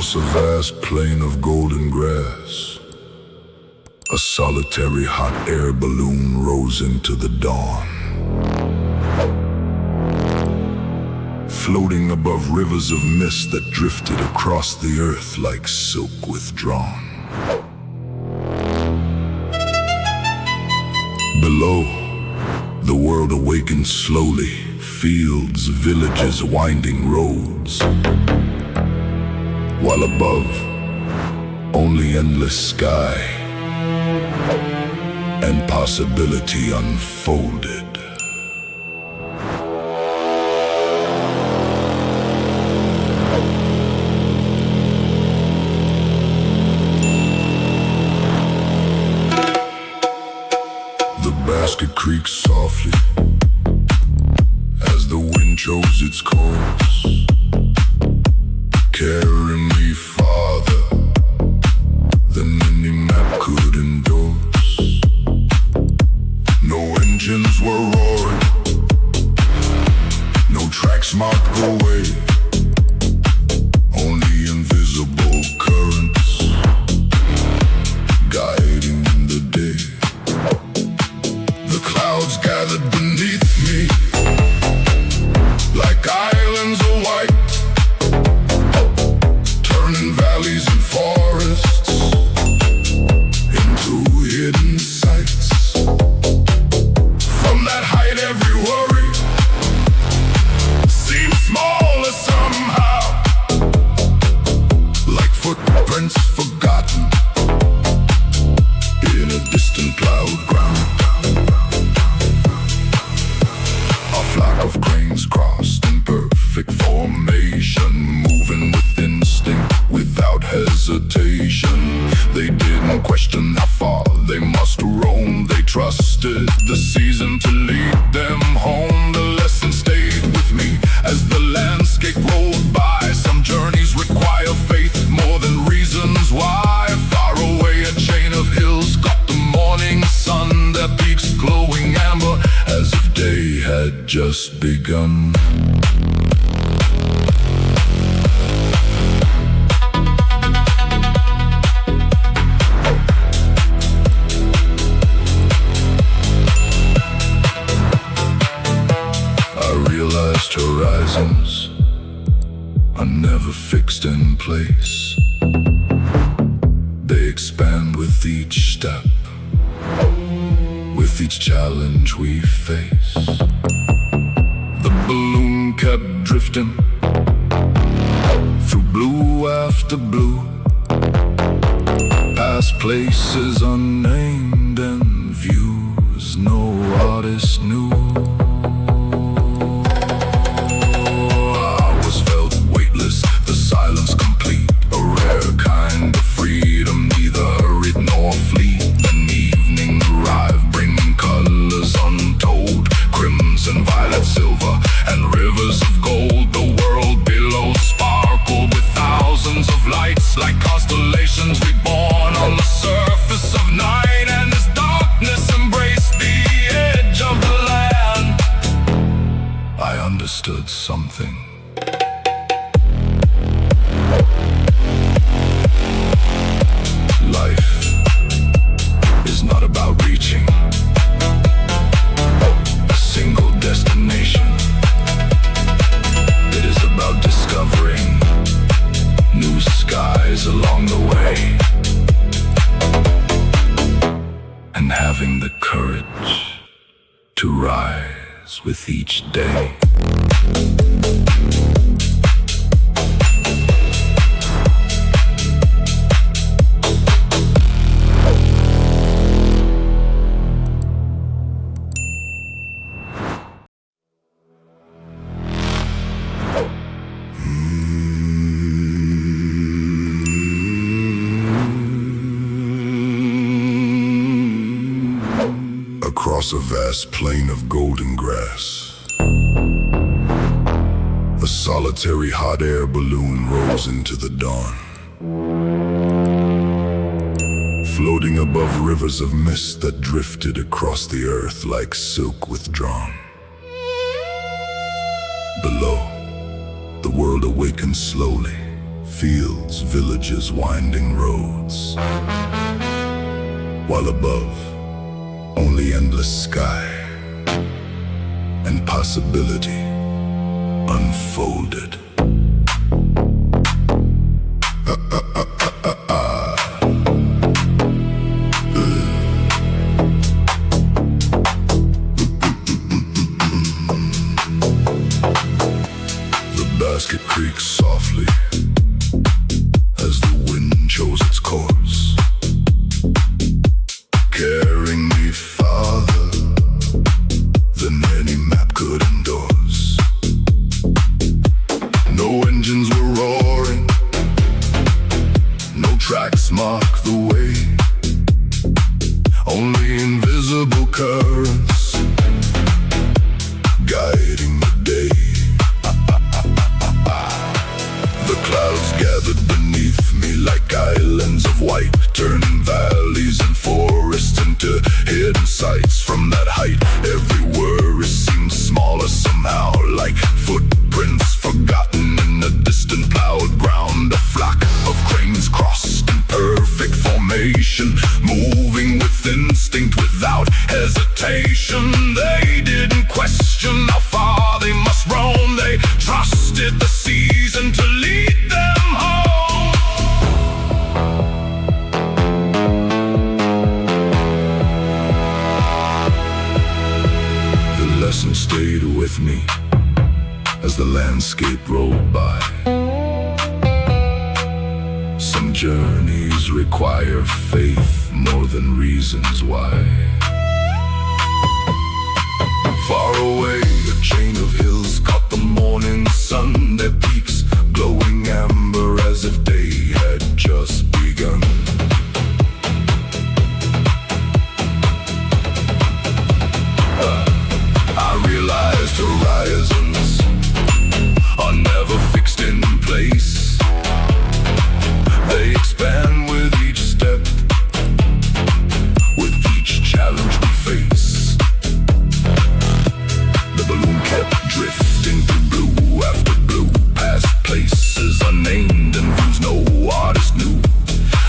Across a vast plain of golden grass, a solitary hot air balloon rose into the dawn. Floating above rivers of mist that drifted across the earth like silk withdrawn. Below, the world awakened slowly, fields, villages, winding roads. While above, only endless sky and possibility unfolded. The basket creaks softly as the wind chose its course. Carry me farther than any map could endorse. No engines were roaring, no tracks marked the way. Only invisible currents guiding the day. The clouds gathered beneath me like islands of white, turning valleys and forests into hidden sights. From that height every worry seems smaller somehow, like footprints forgotten in a distant cloud ground. A flock of cranes crossed in perfect formation, moving with instinct, without hesitation. They didn't question how far they must roam. They trusted the season to lead them home. The lesson stayed with me as the landscape rolled by. Some journeys require faith more than reasons why. Far away a chain of hills got the morning sun, their peaks glowing amber as if day had just begun. I realized horizons are never fixed in place. They expand with each step, with each challenge we face. The balloon kept drifting through blue after blue, past places unnamed and views no artist knew. I was felt weightless, the silence complete, a rare kind of freedom, neither hurried nor fleet. An evening arrived, bringing colors untold, crimson, violet, silver, and rivers of gold. The world below sparkled with thousands of lights, like constellations reborn on the surface of night. And as darkness embraced the edge of the land, I understood something. Life is not about reaching a single destination. It is about discovering new skies along the way, and having the courage to rise with each day. Across a vast plain of golden grass, a solitary hot air balloon rose into the dawn. Floating above rivers of mist that drifted across the earth like silk withdrawn. Below, the world awakened slowly, fields, villages, winding roads, while above, only endless sky and possibility unfolded. The basket creaks softly as the wind chose its course, carrying me farther than any map could endorse. No engines were roaring, no tracks mark the way, only invisible currents guiding the day. The clouds gathered beneath me like islands of white, turning valleys and forests into hidden sights. From that height, every worry seemed smaller somehow, like footprints forgotten in a distant plowed ground. A flock of cranes crossed in perfect formation, moving with instinct without hesitation. They didn't question how far they must roam, they trusted the season to lead them home. The lesson stayed with me as the landscape rolled by. Some journeys require faith more than reasons why. Far away, a chain of hills caught the morning sun, their peaks glowing amber as if day had just begun. I realized horizons are never fixed in place. They expand with each step, with each challenge we face. The balloon kept drifting through blue after blue, past places unnamed and views no artist knew.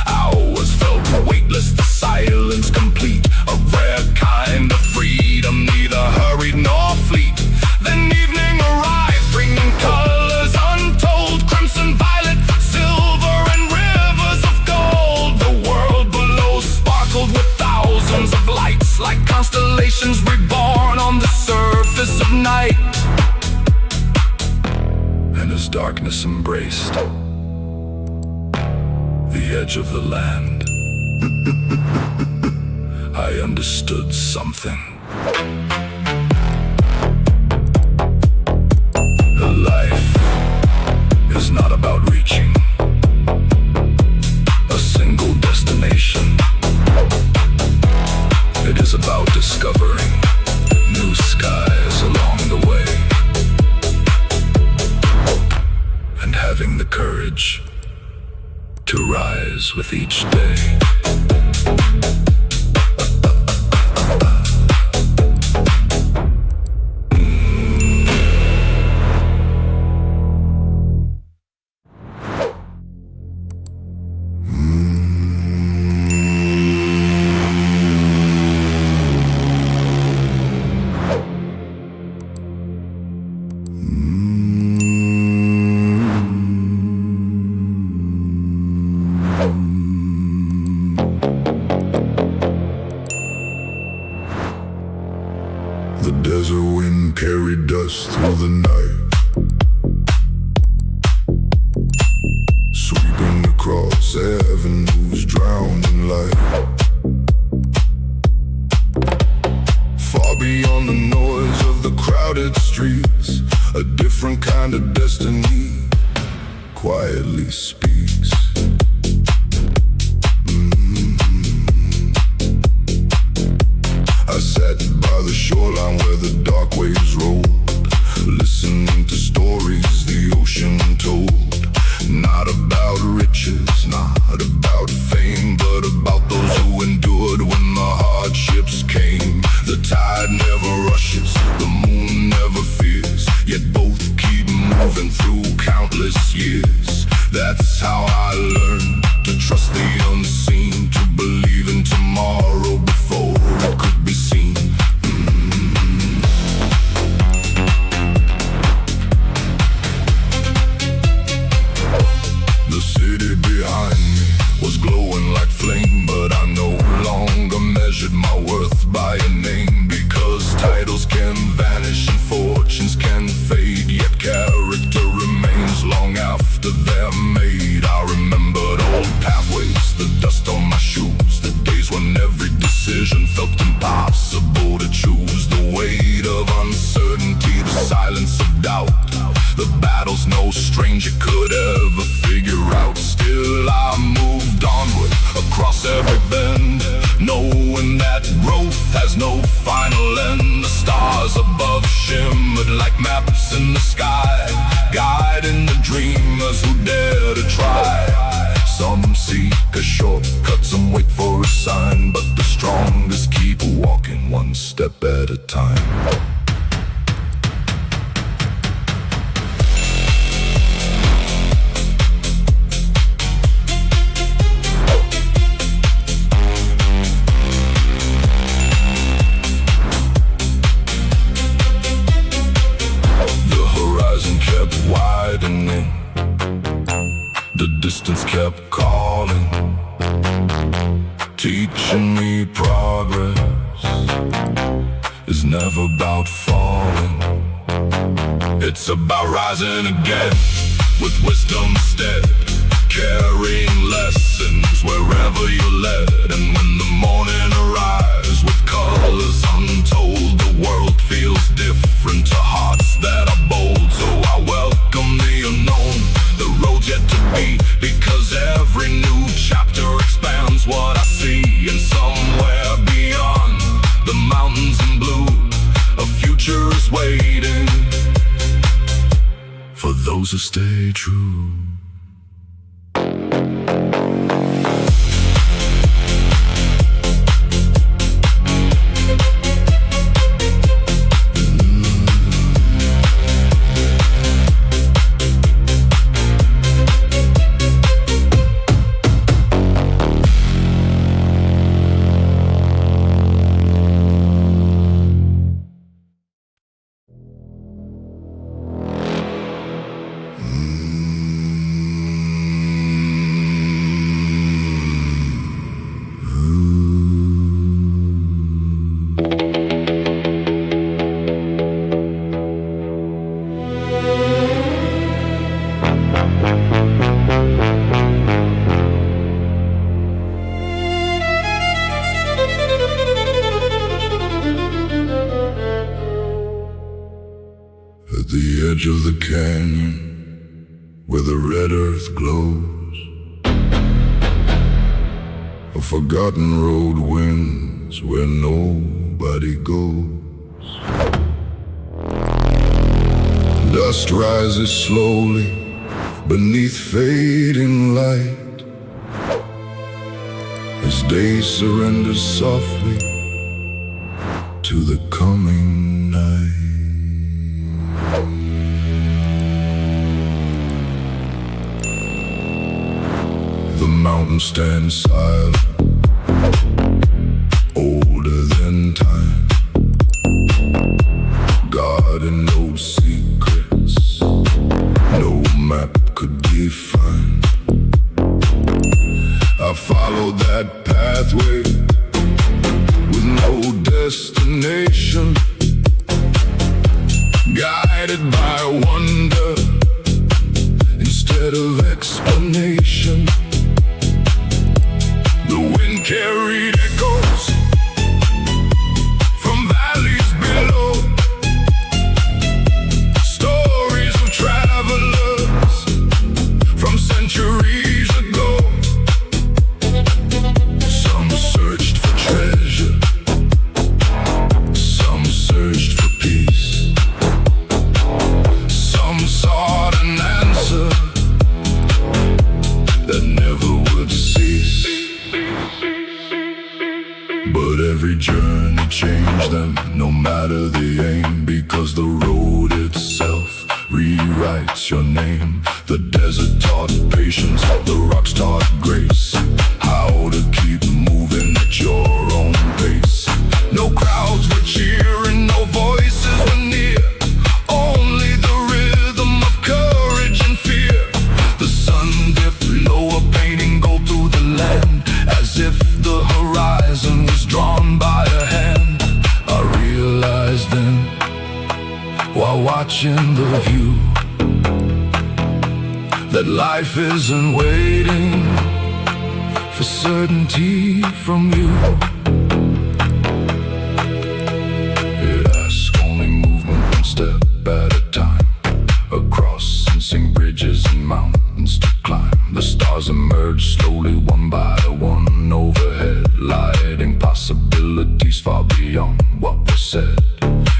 Hours felt weightless, the silence complete, a rare kind of freedom, neither hurried nor fleet. Then evening arrived, bringing colors untold, crimson, violet, silver, and rivers of gold. The world below sparkled with thousands of lights, like constellations reborn on the surface of night. And as darkness embraced the edge of the land, I understood something. Life is not about reaching a single destination. It is about discovering new skies along the way, and having the courage to rise with each day. The desert wind carried dust through the night, sweeping across avenues drowned in light. Far beyond the noise of the crowded streets, a different kind of destiny quietly speaks. I sat by the shoreline where the dark waves rolled, listening to stories the ocean told. Not about riches, not about fame, but about those who endured when the hardships came. The tide never rushes, the moon never fears, yet both keep moving through countless years. That's how I learned to trust the unseen, to believe in tomorrow before it could be seen. The city behind me was glowing like flame, but I no longer measured my worth by a name. Because titles can vanish and fortunes can fade, yet character remains long after they're made. I remembered old pathways, the dust on my shoes, the days when every decision felt impossible to choose. The weight of uncertainty, the silence of doubt, the battles no stranger could ever figure out. Still I moved onward across every bend, knowing that growth has no final end. The stars above shimmered like maps in the sky, guiding the dreamers who dare to try. Some seek a shortcut, some wait for a sign, but the strongest keep walking one step at a time. Widening, the distance kept calling, teaching me progress is never about falling. It's about rising again with wisdom instead, carrying lessons wherever you're led. And when the morning arrives with colors untold, the world feels different to hearts that are bold. So I welcome the unknown, the road yet to be, because every new chapter expands what I see. And somewhere beyond the mountains in blue, a future is waiting for those who stay true. At the edge of the canyon, where the red earth glows, a forgotten road winds where nobody goes. Dust rises slowly beneath fading light, as day surrenders softly to the coming night. The mountain stands silent, older than time, guarding no secrets no map could define. I followed that pathway with no destination, guided by wonder instead of explanation. The wind carried echoes from valleys below, stories of travelers from centuries ago. Some searched for treasure, some searched for peace, some sought an answer that never would cease. But every journey changed them, no matter the aim, because the road itself rewrites your name. The desert taught patience, the rocks taught grace. How to keep moving at your own pace. No crowds were cheering, no voices were near. Only the rhythm of courage and fear. The sun dipped lower, painting gold through the land, as if the horizon was drawn by a hand. I realized then, while watching the view, that life isn't waiting for certainty from you. It asks only movement one step at a time, across unseen bridges and mountains to climb. The stars emerge slowly one by one overhead, lighting possibilities far beyond what was said.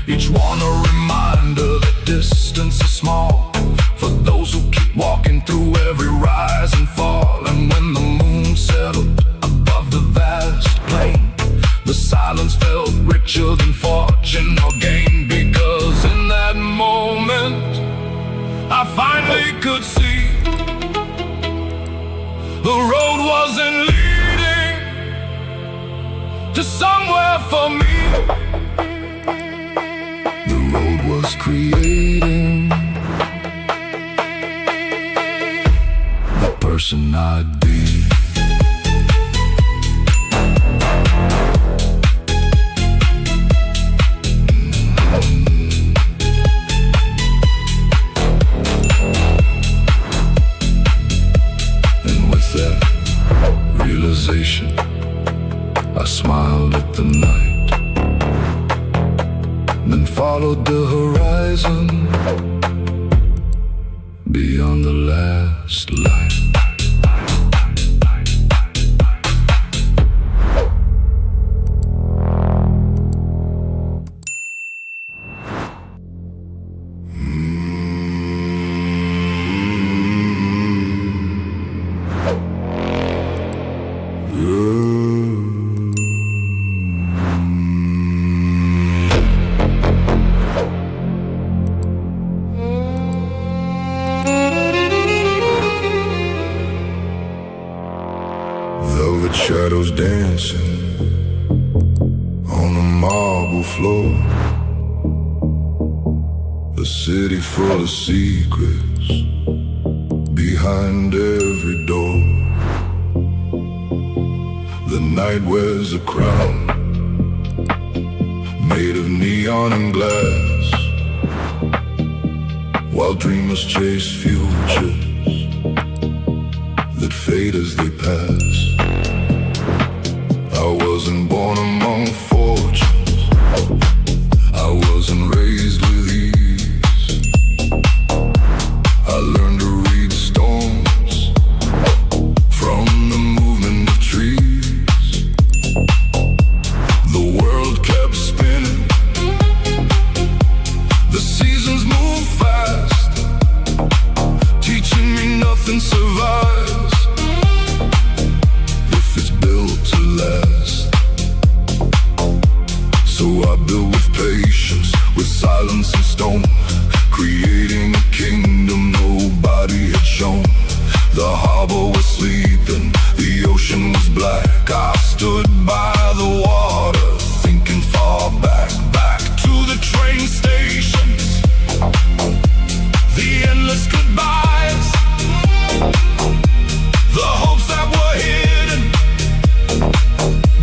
Each one a reminder that distance is small for those who keep walking through every rise and fall. And when the moon settled above the vast plain, the silence felt richer than fortune or gain. Because in that moment I finally could see the road wasn't leading to somewhere for me. The road was creating the person I'd be. And with that realization, I smiled at the night, then followed the horizon beyond the last light. Velvet shadows dancing on the marble floor. A city full of secrets behind every door. The night wears a crown made of neon and glass, while dreamers chase futures that fade as they pass. I wasn't born among fortunes, I wasn't raised with ease. I learned to read storms from the movement of trees. The world kept spinning, the seasons move fast, teaching me nothing survives if it's built to last. So I built with patience, with silence and stone, creating a kingdom nobody had shown. The harbor was sleeping, the ocean was black. I stood by the water, thinking far back, back to the train stations, the endless goodbyes, the hopes that were hidden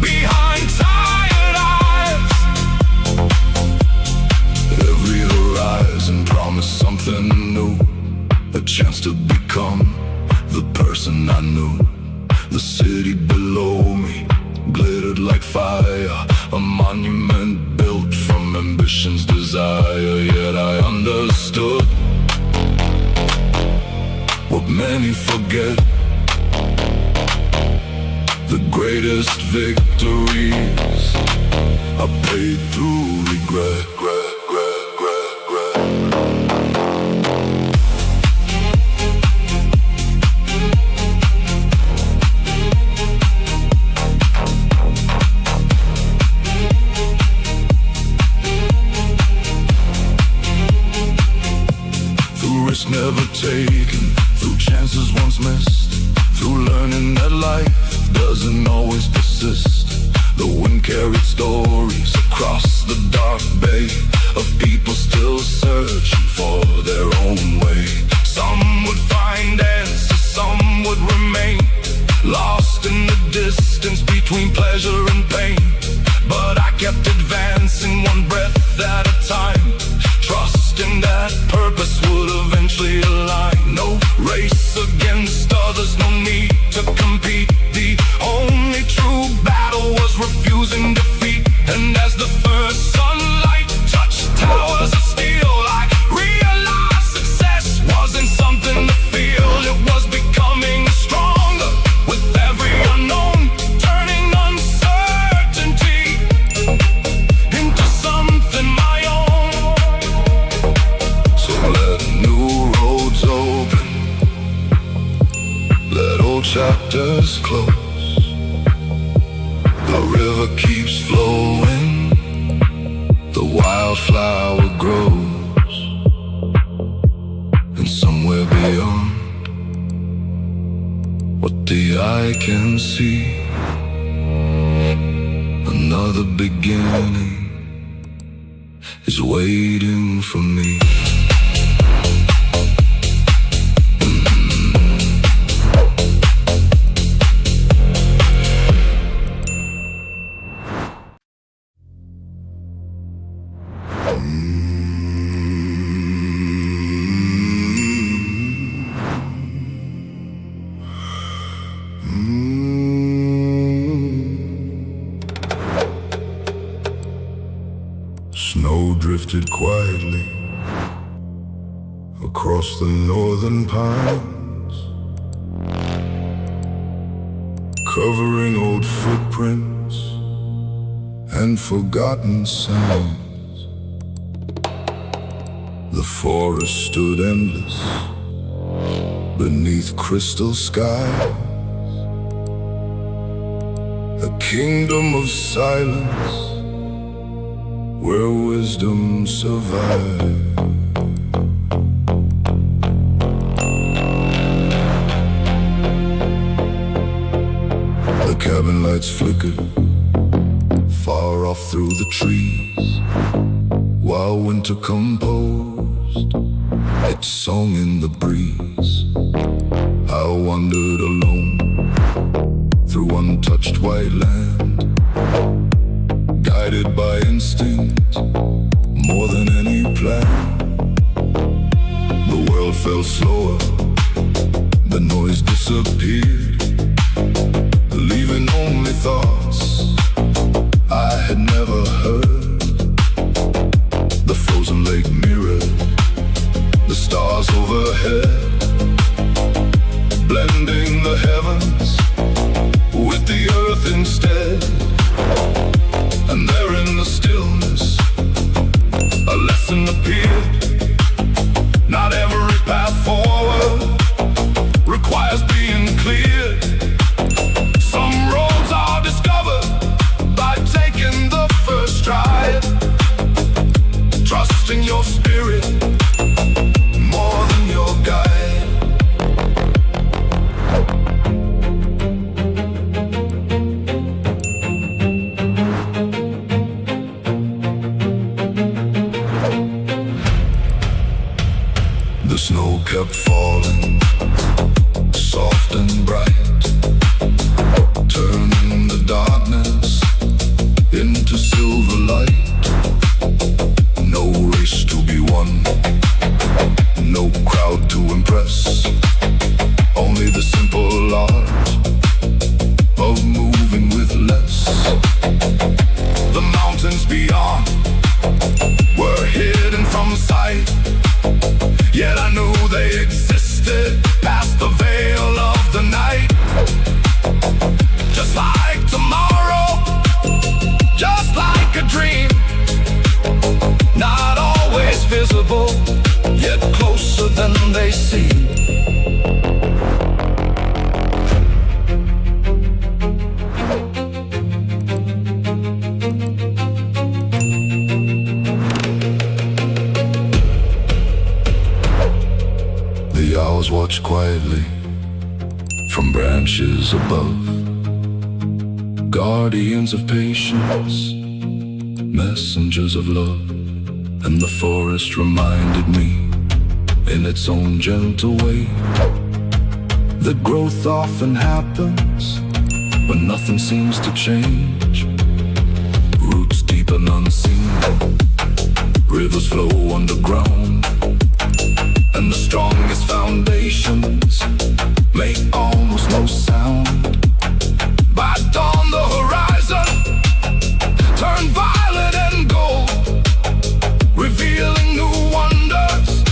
behind tired eyes. Every horizon promised something new, a chance to become the person I knew. The city below me glittered like fire, a monument built from ambition's desire. Yet I understood what many forget: the greatest victories are paid through regret. The across the dark bay of people still searching for their own way. Some would find answers, some would remain lost in the distance between pleasure and pain. But I kept advancing one breath at a time, trusting that purpose would eventually align. No race against others, no need to compete. The only true battle was refusing defeat. And as the first sunlight touched towers of steel, I realized success wasn't something to feel. It was becoming stronger with every unknown, turning uncertainty into something my own. So let new roads open, let old chapters close. The river keeps flowing, the wildflower grows, and somewhere beyond what the eye can see, another beginning is waiting for me. Snow drifted quietly across the northern pines, covering old footprints and forgotten signs. The forest stood endless beneath crystal skies, a kingdom of silence where wisdom survives. The cabin lights flickered far off through the trees, while winter composed its song in the breeze. I wandered alone through untouched white land, guided by instinct more than any plan. The world felt slower, the noise disappeared, leaving only thoughts I had never heard. The frozen lake mirrored the stars overhead, blending the heavens with the earth instead. And there in the stillness, a lesson appeared. Not every path forward requires being cleared. Some roads are discovered by taking the first stride, trusting your spirit more than your guide. The snow kept falling, soft and bright, turning the darkness into silver light. No race to be won, no crowd to impress, only the simple art of moving with less. The mountains beyond were hidden from sight, yet I knew they existed past the veil of the night. Just like tomorrow, just like a dream, not always visible, yet closer than they seem. The owls watch quietly from branches above, guardians of patience, messengers of love, and the forest reminded me, in its own gentle way, that growth often happens when nothing seems to change. Roots deep and unseen, rivers flow underground, and the strongest foundations make almost no sound. By dawn the horizon turned violet and gold, revealing new wonders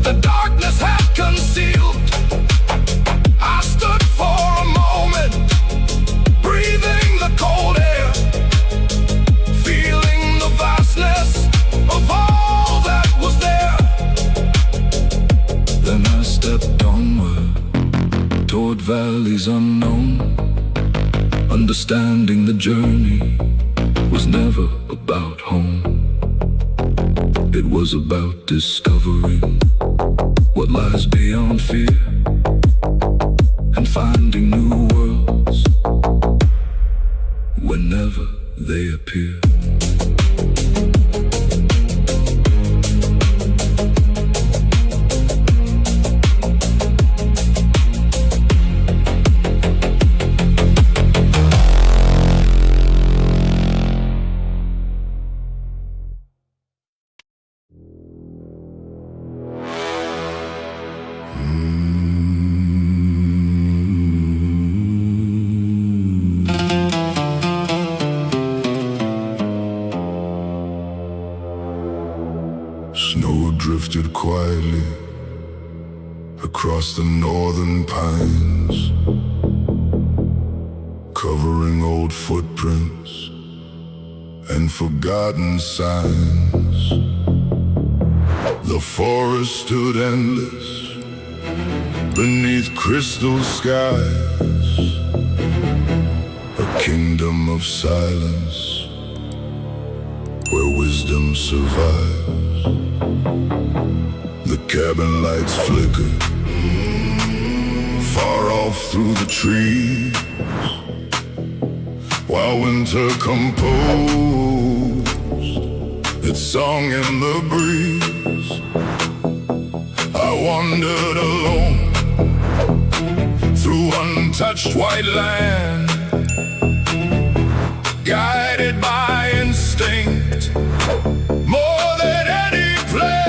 the darkness had concealed. I stood for a moment, breathing the cold air, feeling the vastness of all that was there. Then I stepped onward toward valleys unknown, understanding the journey was never about home. It was about discovering what lies beyond fear, and finding new worlds whenever they appear. Snow drifted quietly across the northern pines, covering old footprints and forgotten signs. The forest stood endless beneath crystal skies, a kingdom of silence where wisdom survives. The cabin lights flickered far off through the trees, while winter composed its song in the breeze. I wandered alone through untouched white land, guided by instinct more than any plan.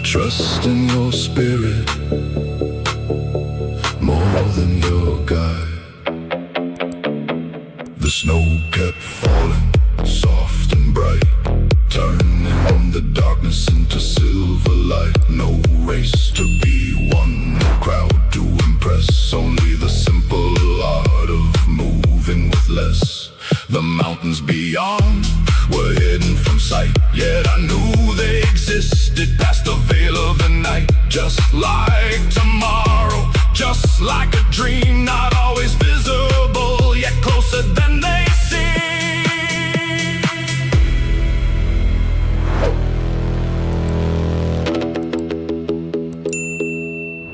Trust in your spirit more than your guide. The snow kept falling, soft and bright, turning the darkness into silver light. No race to be won, no crowd to impress, only the simple art of moving with less. The mountains beyond were hidden from sight, yet I knew they existed past the veil of the night. Just like tomorrow, just like a dream, not always visible, yet closer than they seem.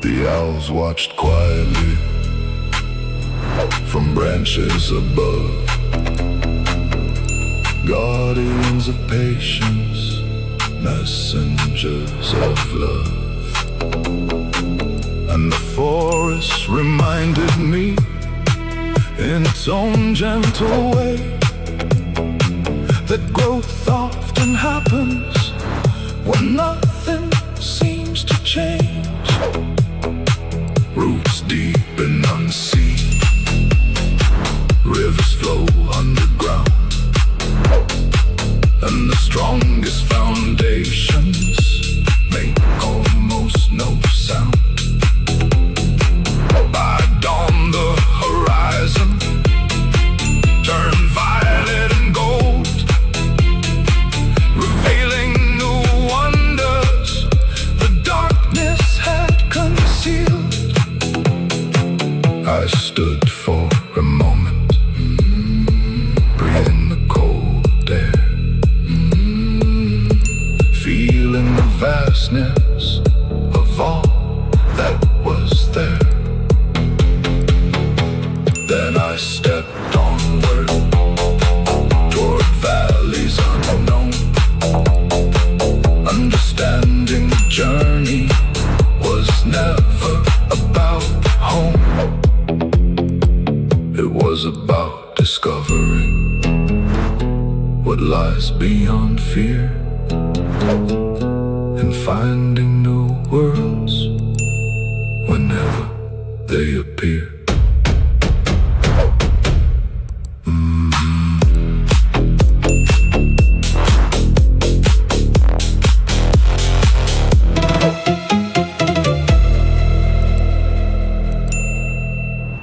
The owls watched quietly from branches above, guardians of patience, messengers of love. And the forest reminded me in its own gentle way that growth often happens when nothing seems to change. Roots deep and unseen, rivers flow underground, and the strongest foundations make almost no sound. By dawn the horizon turned violet and gold, revealing new wonders the darkness had concealed. I stood for a moment, breathing the cold air, feeling the vastness of all that was there. Then I stepped onward toward valleys unknown, understanding the journey was never about home. It was about discovering what lies beyond fear and finding new worlds whenever they appear.